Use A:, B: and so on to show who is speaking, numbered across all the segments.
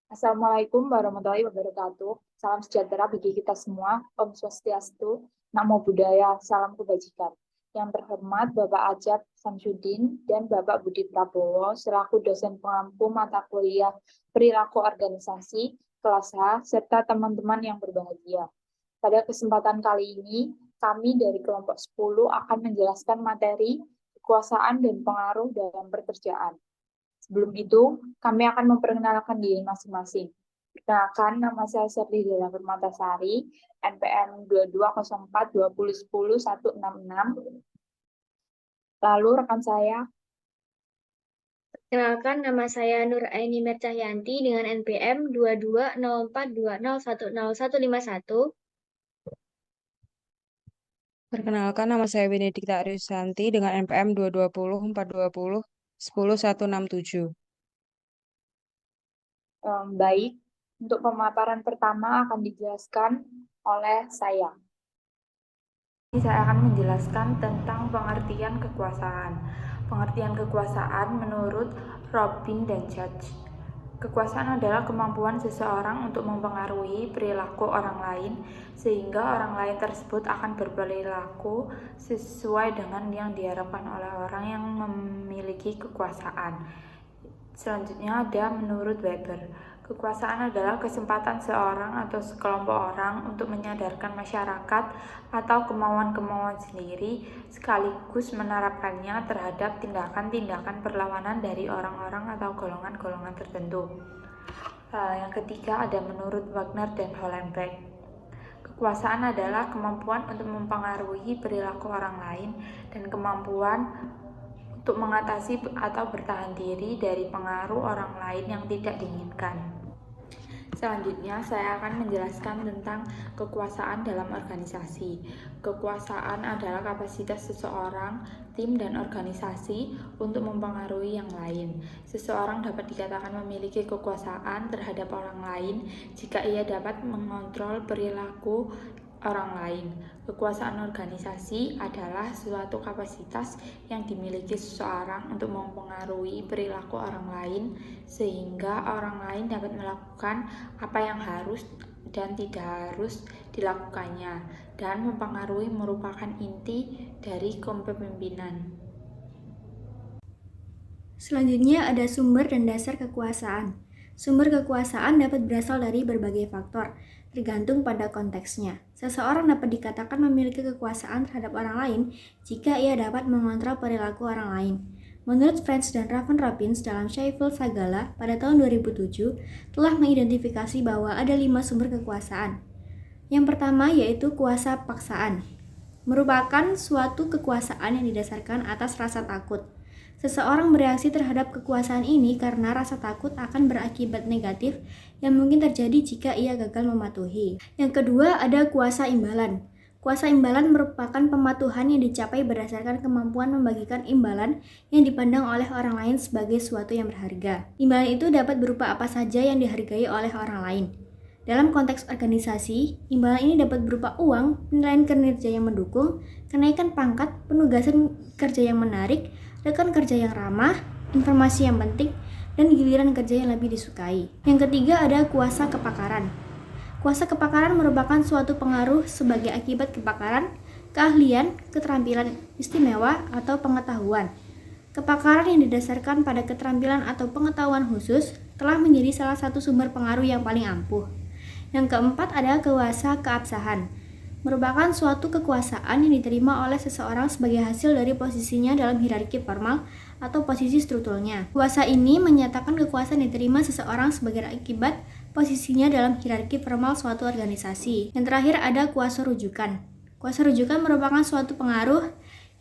A: Assalamualaikum warahmatullahi wabarakatuh. Salam sejahtera bagi kita semua. Om Swastiastu, Namo Buddhaya, salam kebajikan. Yang terhormat Bapak Ajat Samsudin dan Bapak Budi Prabowo selaku dosen pengampu mata kuliah perilaku organisasi kelas H serta teman-teman yang berbahagia. Pada kesempatan kali ini, kami dari kelompok 10 akan menjelaskan materi kekuasaan dan pengaruh dalam pekerjaan. Sebelum itu, kami akan memperkenalkan diri masing-masing. Perkenalkan, nama saya Serli Dela Permatasari, NPM 22042010-166. Lalu rekan saya,
B: Kenalkan, nama saya Nur Aini Mercahyanti dengan NPM 220420101151.
C: Perkenalkan, nama saya Benedikta Arisanti dengan NPM 22042010167.
A: baik. Untuk pemaparan pertama akan dijelaskan oleh saya. Saya akan menjelaskan tentang pengertian kekuasaan. Pengertian kekuasaan menurut Robin dan Judge. Kekuasaan adalah kemampuan seseorang untuk mempengaruhi perilaku orang lain sehingga orang lain tersebut akan berperilaku sesuai dengan yang diharapkan oleh orang yang memiliki kekuasaan. Selanjutnya ada menurut Weber. Kekuasaan adalah kesempatan seorang atau sekelompok orang untuk menyadarkan masyarakat atau kemauan-kemauan sendiri sekaligus menerapkannya terhadap tindakan-tindakan perlawanan dari orang-orang atau golongan-golongan tertentu. Yang ketiga ada menurut Wagner dan Hollenbeck. Kekuasaan adalah kemampuan untuk mempengaruhi perilaku orang lain dan kemampuan untuk mengatasi atau bertahan diri dari pengaruh orang lain yang tidak diinginkan. Selanjutnya, saya akan menjelaskan tentang kekuasaan dalam organisasi. Kekuasaan adalah kapasitas seseorang, tim, dan organisasi untuk mempengaruhi yang lain. Seseorang dapat dikatakan memiliki kekuasaan terhadap orang lain jika ia dapat mengontrol perilaku orang lain. Kekuasaan organisasi adalah suatu kapasitas yang dimiliki seseorang untuk mempengaruhi perilaku orang lain sehingga orang lain dapat melakukan apa yang harus dan tidak harus dilakukannya, dan mempengaruhi merupakan inti dari kepemimpinan.
D: Selanjutnya ada sumber dan dasar kekuasaan. Sumber kekuasaan dapat berasal dari berbagai faktor, tergantung pada konteksnya. Seseorang dapat dikatakan memiliki kekuasaan terhadap orang lain jika ia dapat mengontrol perilaku orang lain. Menurut French dan Raven Robbins dalam Sheffield Sagala pada tahun 2007 telah mengidentifikasi bahwa ada 5 sumber kekuasaan. Yang pertama yaitu kuasa paksaan, merupakan suatu kekuasaan yang didasarkan atas rasa takut. Seseorang bereaksi terhadap kekuasaan ini karena rasa takut akan berakibat negatif yang mungkin terjadi jika ia gagal mematuhi. Yang kedua ada kuasa imbalan. Kuasa imbalan merupakan pematuhan yang dicapai berdasarkan kemampuan membagikan imbalan yang dipandang oleh orang lain sebagai suatu yang berharga. Imbalan itu dapat berupa apa saja yang dihargai oleh orang lain. Dalam konteks organisasi, imbalan ini dapat berupa uang, penilaian kinerja yang mendukung, kenaikan pangkat, penugasan kerja yang menarik, rekan kerja yang ramah, informasi yang penting, dan giliran kerja yang lebih disukai. Yang ketiga ada kuasa kepakaran. Kuasa kepakaran merupakan suatu pengaruh sebagai akibat kepakaran, keahlian, keterampilan istimewa, atau pengetahuan. Kepakaran yang didasarkan pada keterampilan atau pengetahuan khusus telah menjadi salah satu sumber pengaruh yang paling ampuh. Yang keempat ada kuasa keabsahan, merupakan suatu kekuasaan yang diterima oleh seseorang sebagai hasil dari posisinya dalam hierarki formal atau posisi strukturnya. Kuasa ini menyatakan kekuasaan yang diterima seseorang sebagai akibat posisinya dalam hierarki formal suatu organisasi. Yang terakhir ada kuasa rujukan. Kuasa rujukan merupakan suatu pengaruh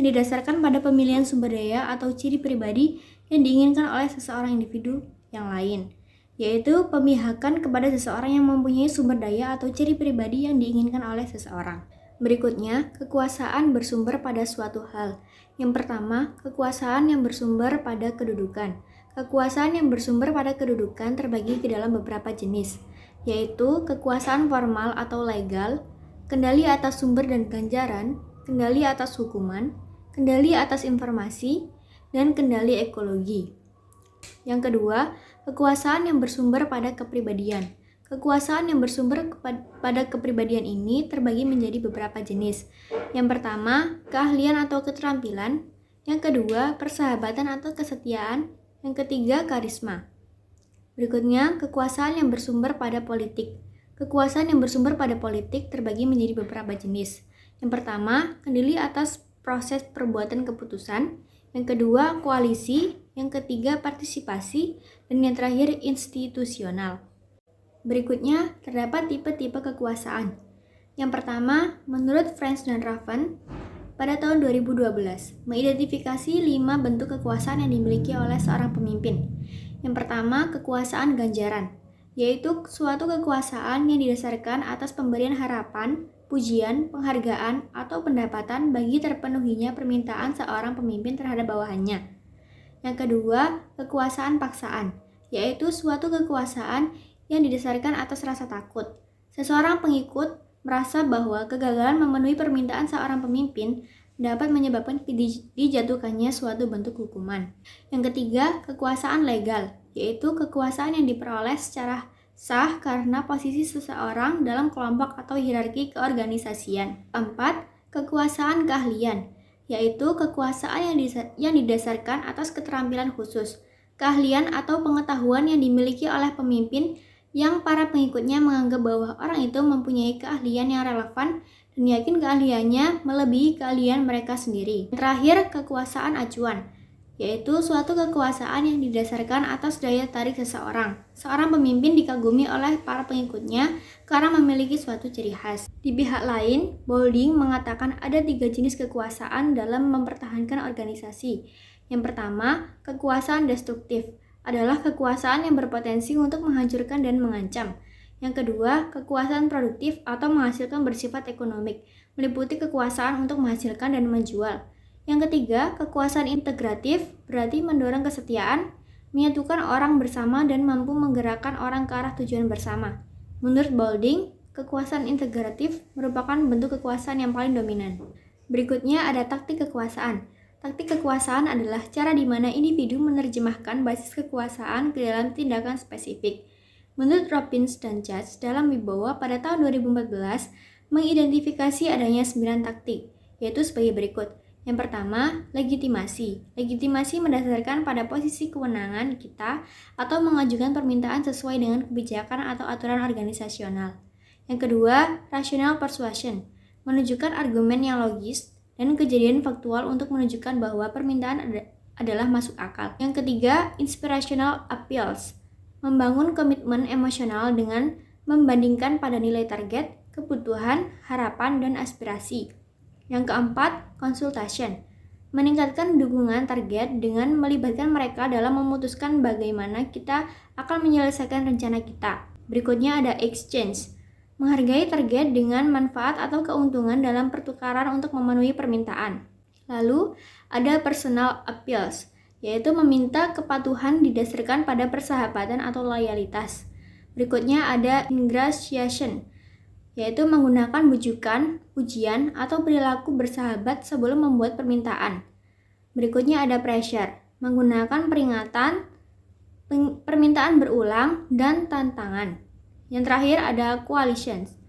D: yang didasarkan pada pemilihan sumber daya atau ciri pribadi yang diinginkan oleh seseorang individu yang lain, yaitu pemihakan kepada seseorang yang mempunyai sumber daya atau ciri pribadi yang diinginkan oleh seseorang. Berikutnya, kekuasaan bersumber pada suatu hal. Yang pertama, kekuasaan yang bersumber pada kedudukan. Kekuasaan yang bersumber pada kedudukan terbagi ke dalam beberapa jenis, yaitu kekuasaan formal atau legal, kendali atas sumber dan ganjaran, kendali atas hukuman, kendali atas informasi, dan kendali ekologi. Yang kedua, kekuasaan yang bersumber pada kepribadian. Kekuasaan yang bersumber pada kepribadian ini terbagi menjadi beberapa jenis. Yang pertama, keahlian atau keterampilan. Yang kedua, persahabatan atau kesetiaan. Yang ketiga, karisma. Berikutnya, kekuasaan yang bersumber pada politik. Kekuasaan yang bersumber pada politik terbagi menjadi beberapa jenis. Yang pertama, kendali atas proses perbuatan keputusan. Yang kedua, koalisi. Yang ketiga, partisipasi. Dan yang terakhir, institusional. Berikutnya, terdapat tipe-tipe kekuasaan. Yang pertama, menurut French dan Raven, pada tahun 2012, mengidentifikasi 5 bentuk kekuasaan yang dimiliki oleh seorang pemimpin. Yang pertama, kekuasaan ganjaran, yaitu suatu kekuasaan yang didasarkan atas pemberian harapan, pujian, penghargaan, atau pendapatan bagi terpenuhinya permintaan seorang pemimpin terhadap bawahannya. Yang kedua, kekuasaan paksaan, yaitu suatu kekuasaan yang didasarkan atas rasa takut. Seseorang pengikut merasa bahwa kegagalan memenuhi permintaan seorang pemimpin dapat menyebabkan dijatuhkannya suatu bentuk hukuman. Yang ketiga, kekuasaan legal, yaitu kekuasaan yang diperoleh secara sah karena posisi seseorang dalam kelompok atau hierarki keorganisasian. Keempat, kekuasaan keahlian, yaitu kekuasaan yang didasarkan atas keterampilan khusus, keahlian atau pengetahuan yang dimiliki oleh pemimpin yang para pengikutnya menganggap bahwa orang itu mempunyai keahlian yang relevan dan yakin keahliannya melebihi keahlian mereka sendiri. Terakhir, kekuasaan acuan, yaitu suatu kekuasaan yang didasarkan atas daya tarik seseorang. Seorang pemimpin dikagumi oleh para pengikutnya karena memiliki suatu ciri khas. Di pihak lain, Boulding mengatakan ada 3 jenis kekuasaan dalam mempertahankan organisasi. Yang pertama, kekuasaan destruktif adalah kekuasaan yang berpotensi untuk menghancurkan dan mengancam. Yang kedua, kekuasaan produktif atau menghasilkan bersifat ekonomik, meliputi kekuasaan untuk menghasilkan dan menjual. Yang ketiga, kekuasaan integratif berarti mendorong kesetiaan, menyatukan orang bersama dan mampu menggerakkan orang ke arah tujuan bersama. Menurut Boulding, kekuasaan integratif merupakan bentuk kekuasaan yang paling dominan. Berikutnya ada taktik kekuasaan. Taktik kekuasaan adalah cara di mana individu menerjemahkan basis kekuasaan ke dalam tindakan spesifik. Menurut Robbins dan Judge dalam Wibawa pada tahun 2014, mengidentifikasi adanya 9 taktik, yaitu sebagai berikut. Yang pertama, legitimasi. Legitimasi mendasarkan pada posisi kewenangan kita atau mengajukan permintaan sesuai dengan kebijakan atau aturan organisasional. Yang kedua, rational persuasion. Menunjukkan argumen yang logis dan kejadian faktual untuk menunjukkan bahwa permintaan adalah masuk akal. Yang ketiga, inspirational appeals. Membangun komitmen emosional dengan membandingkan pada nilai target, kebutuhan, harapan, dan aspirasi. Yang keempat, consultation. Meningkatkan dukungan target dengan melibatkan mereka dalam memutuskan bagaimana kita akan menyelesaikan rencana kita. Berikutnya ada exchange. Menghargai target dengan manfaat atau keuntungan dalam pertukaran untuk memenuhi permintaan. Lalu, ada personal appeals, yaitu meminta kepatuhan didasarkan pada persahabatan atau loyalitas. Berikutnya ada ingratiation, yaitu menggunakan bujukan, pujian, atau perilaku bersahabat sebelum membuat permintaan. Berikutnya ada pressure, menggunakan peringatan, permintaan berulang, dan tantangan. Yang terakhir ada coalitions,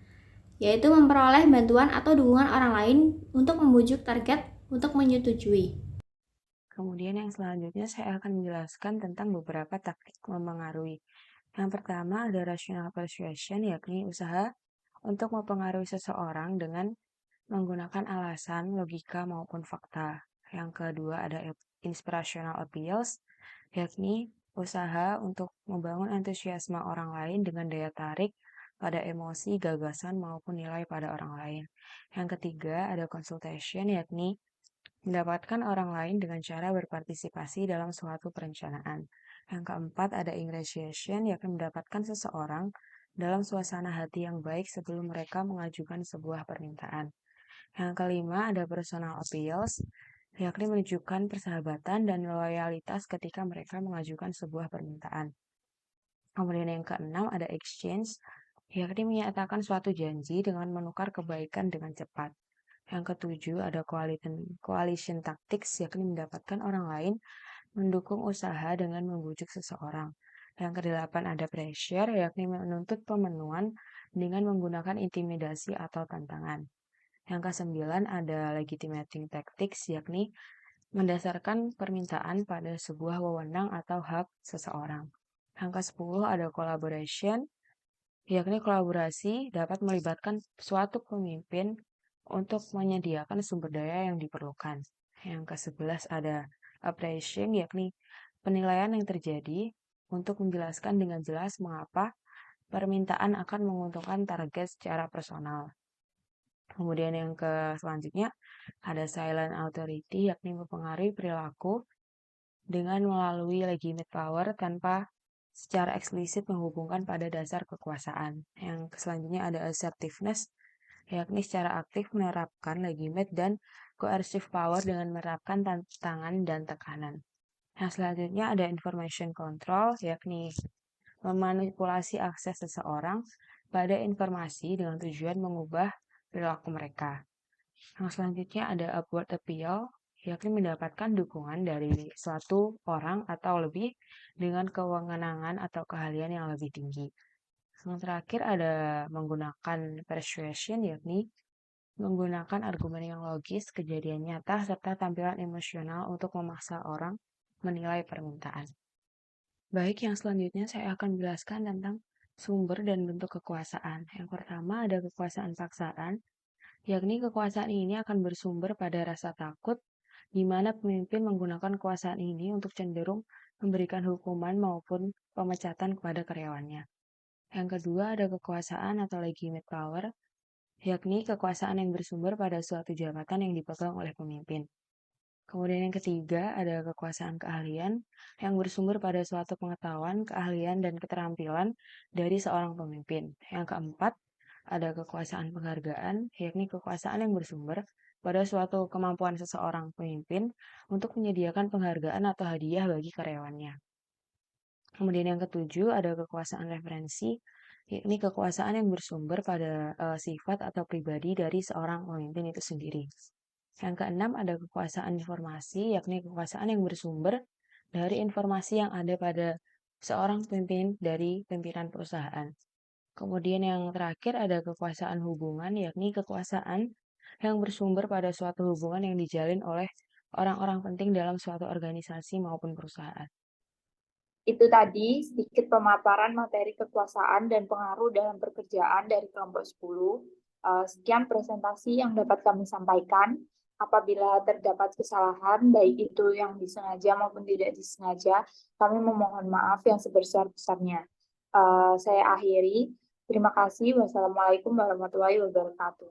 D: yaitu memperoleh bantuan atau dukungan orang lain untuk membujuk target untuk menyetujui.
C: Kemudian yang selanjutnya saya akan menjelaskan tentang beberapa taktik mempengaruhi. Yang pertama ada rational persuasion, yakni usaha untuk mempengaruhi seseorang dengan menggunakan alasan, logika, maupun fakta. Yang kedua ada inspirational appeals, yakni usaha untuk membangun antusiasme orang lain dengan daya tarik pada emosi, gagasan, maupun nilai pada orang lain. Yang ketiga ada consultation, yakni mendapatkan orang lain dengan cara berpartisipasi dalam suatu perencanaan. Yang keempat ada ingratiation, yakni mendapatkan seseorang dalam suasana hati yang baik sebelum mereka mengajukan sebuah permintaan. Yang kelima ada personal appeals, yakni menunjukkan persahabatan dan loyalitas ketika mereka mengajukan sebuah permintaan. Kemudian yang keenam ada exchange, yakni menyatakan suatu janji dengan menukar kebaikan dengan cepat. Yang ketujuh ada coalition tactics, yakni mendapatkan orang lain mendukung usaha dengan membujuk seseorang. Yang kedelapan ada pressure, yakni menuntut pemenuhan dengan menggunakan intimidasi atau tantangan. Yang kesembilan ada legitimating tactics, yakni mendasarkan permintaan pada sebuah wewenang atau hak seseorang. Yang ke-10 ada collaboration, yakni kolaborasi dapat melibatkan suatu pemimpin untuk menyediakan sumber daya yang diperlukan. Yang ke-11 ada appraising, yakni penilaian yang terjadi untuk menjelaskan dengan jelas mengapa permintaan akan menguntungkan target secara personal. Kemudian yang selanjutnya ada silent authority, yakni mempengaruhi perilaku dengan melalui legitimate power tanpa secara eksplisit menghubungkan pada dasar kekuasaan. Yang selanjutnya ada assertiveness, yakni secara aktif menerapkan legitimate dan coercive power dengan menerapkan tantangan dan tekanan. Yang selanjutnya ada information control, yakni memanipulasi akses seseorang pada informasi dengan tujuan mengubah perilaku mereka. Yang selanjutnya ada upward appeal, yakni mendapatkan dukungan dari suatu orang atau lebih dengan kewenangan atau keahlian yang lebih tinggi. Yang terakhir ada menggunakan persuasion, yakni menggunakan argumen yang logis, kejadian nyata, serta tampilan emosional untuk memaksa orang menilai permintaan. Baik, yang selanjutnya saya akan menjelaskan tentang sumber dan bentuk kekuasaan. Yang pertama ada kekuasaan paksaan, yakni kekuasaan ini akan bersumber pada rasa takut, di mana pemimpin menggunakan kekuasaan ini untuk cenderung memberikan hukuman maupun pemecatan kepada karyawannya. Yang kedua ada kekuasaan atau legitimate power, yakni kekuasaan yang bersumber pada suatu jabatan yang dipegang oleh pemimpin. Kemudian yang ketiga ada kekuasaan keahlian yang bersumber pada suatu pengetahuan, keahlian, dan keterampilan dari seorang pemimpin. Yang keempat ada kekuasaan penghargaan, yakni kekuasaan yang bersumber pada suatu kemampuan seseorang pemimpin untuk menyediakan penghargaan atau hadiah bagi karyawannya. Kemudian yang ketujuh ada kekuasaan referensi, yakni kekuasaan yang bersumber pada sifat atau pribadi dari seorang pemimpin itu sendiri. Yang keenam ada kekuasaan informasi, yakni kekuasaan yang bersumber dari informasi yang ada pada seorang pemimpin dari pimpinan perusahaan. Kemudian yang terakhir ada kekuasaan hubungan, yakni kekuasaan yang bersumber pada suatu hubungan yang dijalin oleh orang-orang penting dalam suatu organisasi maupun perusahaan.
A: Itu tadi sedikit pemaparan materi kekuasaan dan pengaruh dalam pekerjaan dari kelompok 10. Sekian presentasi yang dapat kami sampaikan. Apabila terdapat kesalahan, baik itu yang disengaja maupun tidak disengaja, kami memohon maaf yang sebesar-besarnya. Saya akhiri. Terima kasih. Wassalamualaikum warahmatullahi wabarakatuh.